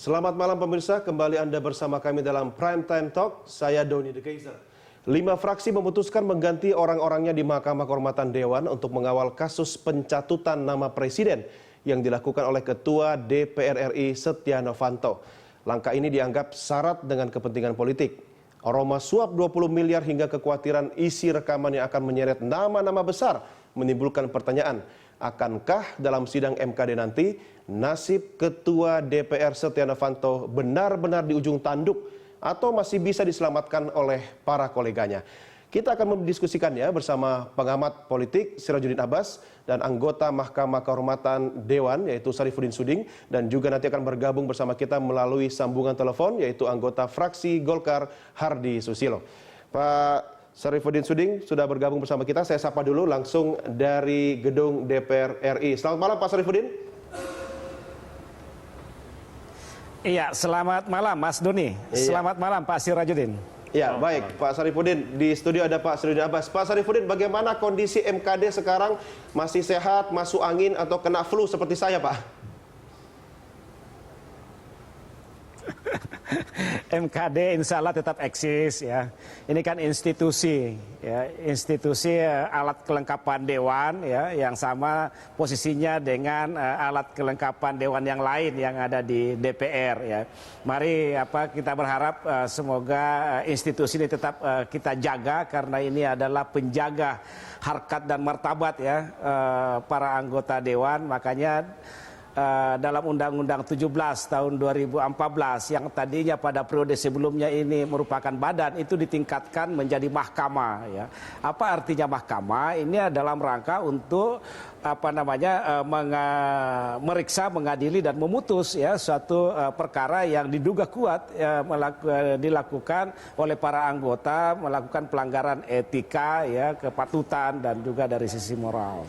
Selamat malam pemirsa, kembali Anda bersama kami dalam Prime Time Talk, saya Doni The Kaiser. 5 fraksi memutuskan mengganti orang-orangnya di Mahkamah Kehormatan Dewan untuk mengawal kasus pencatutan nama presiden yang dilakukan oleh Ketua DPR RI Setia Novanto. Langkah ini dianggap syarat dengan kepentingan politik. Aroma suap 20 miliar hingga kekhawatiran isi rekaman yang akan menyeret nama-nama besar menimbulkan pertanyaan, akankah dalam sidang MKD nanti nasib Ketua DPR Setia Novanto benar-benar di ujung tanduk atau masih bisa diselamatkan oleh para koleganya? Kita akan mendiskusikannya bersama pengamat politik Sirajuddin Abbas dan anggota Mahkamah Kehormatan Dewan yaitu Syarifudin Suding, dan juga nanti akan bergabung bersama kita melalui sambungan telepon yaitu anggota fraksi Golkar Hardy Susilo. Pak Syarifudin Suding sudah bergabung bersama kita. Saya sapa dulu langsung dari gedung DPR RI. Selamat malam Pak Syarifudin. Iya, selamat malam Mas Doni. Iya. Selamat malam Pak Sirajuddin. Ya, baik Pak Syarifudin. Di studio ada Pak Sirajuddin Abbas. Pak Syarifudin, bagaimana kondisi MKD sekarang? Masih sehat, masuk angin atau kena flu seperti saya, Pak? MKD insya Allah tetap eksis ya. Ini kan institusi ya, institusi alat kelengkapan dewan ya, yang sama posisinya dengan alat kelengkapan dewan yang lain yang ada di DPR ya. Mari kita berharap semoga institusi ini tetap kita jaga, karena ini adalah penjaga harkat dan martabat ya para anggota dewan. Makanya dalam Undang-Undang 17 tahun 2014 yang tadinya pada periode sebelumnya ini merupakan badan, itu ditingkatkan menjadi mahkamah ya. Apa artinya mahkamah? Ini dalam rangka untuk meriksa, mengadili dan memutus ya suatu perkara yang diduga kuat ya, dilakukan oleh para anggota, melakukan pelanggaran etika ya, kepatutan dan juga dari sisi moral.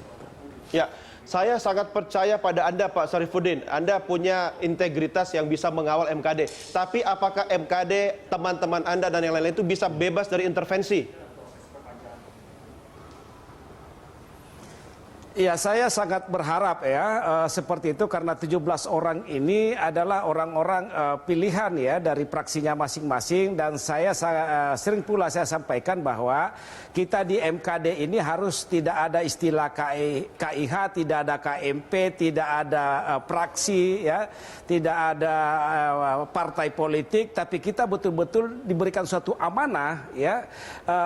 Ya. Saya sangat percaya pada Anda Pak Syarifudin. Anda punya integritas yang bisa mengawal MKD. Tapi apakah MKD, teman-teman Anda dan yang lain-lain itu bisa bebas dari intervensi? Ya, saya sangat berharap ya seperti itu, karena 17 orang ini adalah orang-orang pilihan ya dari fraksinya masing-masing, dan saya sering pula saya sampaikan bahwa kita di MKD ini harus tidak ada istilah KIH, tidak ada KMP, tidak ada fraksi ya, tidak ada partai politik, tapi kita betul-betul diberikan suatu amanah ya,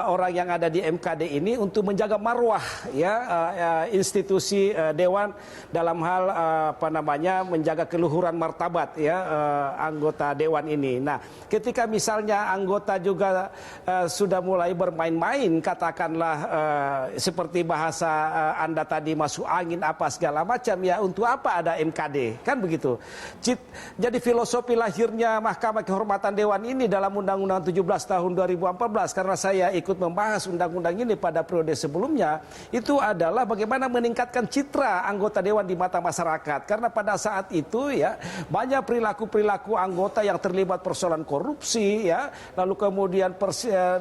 orang yang ada di MKD ini untuk menjaga marwah ya institusi dewan dalam hal menjaga keluhuran martabat ya anggota dewan ini. Nah, ketika misalnya anggota juga sudah mulai bermain-main, katakanlah seperti bahasa Anda tadi, masuk angin apa segala macam ya, untuk apa ada MKD? Kan begitu. Jadi filosofi lahirnya Mahkamah Kehormatan Dewan ini dalam Undang-Undang 17 tahun 2014, karena saya ikut membahas undang-undang ini pada periode sebelumnya, itu adalah bagaimana meningkatkan citra anggota dewan di mata masyarakat. Karena pada saat itu ya banyak perilaku-perilaku anggota yang terlibat persoalan korupsi ya, lalu kemudian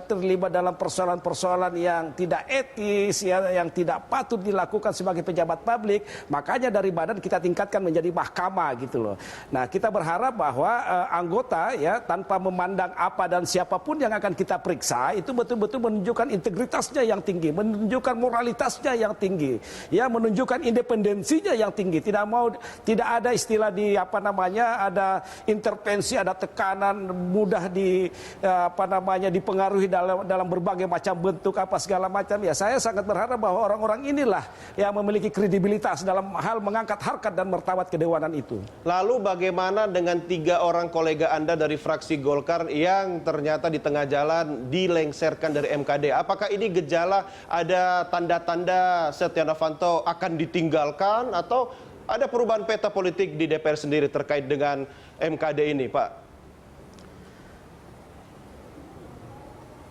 terlibat dalam persoalan-persoalan yang tidak etis ya, yang tidak patut dilakukan sebagai pejabat publik. Makanya dari badan kita tingkatkan menjadi mahkamah gitu loh. Nah, kita berharap bahwa anggota ya, tanpa memandang apa dan siapapun yang akan kita periksa, itu betul-betul menunjukkan integritasnya yang tinggi, menunjukkan moralitasnya yang tinggi ya, menunjukkan independensinya yang tinggi. Tidak ada istilah ada intervensi, ada tekanan, mudah dipengaruhi dalam berbagai macam bentuk segala macam ya. Saya sangat berharap bahwa orang-orang inilah yang memiliki kredibilitas dalam hal mengangkat harkat dan martabat kedewanan itu. Lalu bagaimana dengan 3 orang kolega Anda dari fraksi Golkar yang ternyata di tengah jalan dilengsarkan dari MKD? Apakah ini gejala ada tanda-tanda Setia Novanto akan ditinggalkan, atau ada perubahan peta politik di DPR sendiri terkait dengan MKD ini, Pak?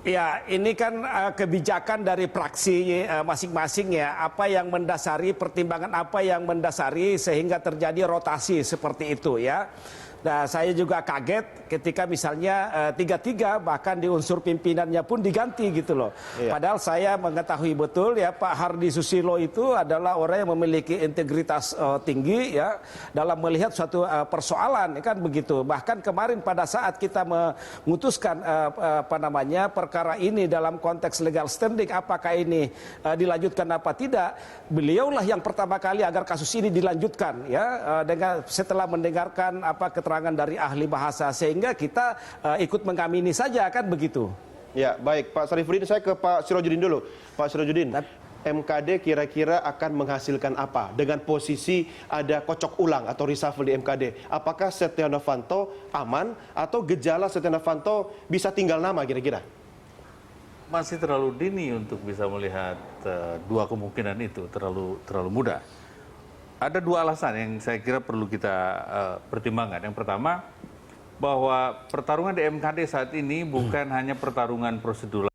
Ya, ini kan kebijakan dari fraksi masing-masing ya, apa yang mendasari, pertimbangan apa yang mendasari sehingga terjadi rotasi seperti itu ya. Nah, saya juga kaget ketika misalnya tiga-tiga bahkan di unsur pimpinannya pun diganti gitu loh. Padahal saya mengetahui betul ya Pak Hardy Susilo itu adalah orang yang memiliki integritas tinggi ya dalam melihat suatu persoalan kan begitu. Bahkan kemarin pada saat kita memutuskan perkara ini dalam konteks legal standing apakah ini dilanjutkan apa tidak, beliaulah yang pertama kali agar kasus ini dilanjutkan ya dengan setelah mendengarkan keterangan dari ahli bahasa sehingga kita ikut mengamini saja kan begitu. Ya, baik Pak Sarifudin, saya ke Pak Sirojudin dulu. Pak Sirojudin, MKD kira-kira akan menghasilkan apa dengan posisi ada kocok ulang atau reshuffle di MKD? Apakah Setia Novanto aman atau gejala Setia Novanto bisa tinggal nama kira-kira? Masih terlalu dini untuk bisa melihat dua kemungkinan itu, terlalu mudah. Ada dua alasan yang saya kira perlu kita pertimbangkan. Yang pertama, bahwa pertarungan di MKD saat ini bukan hanya pertarungan prosedural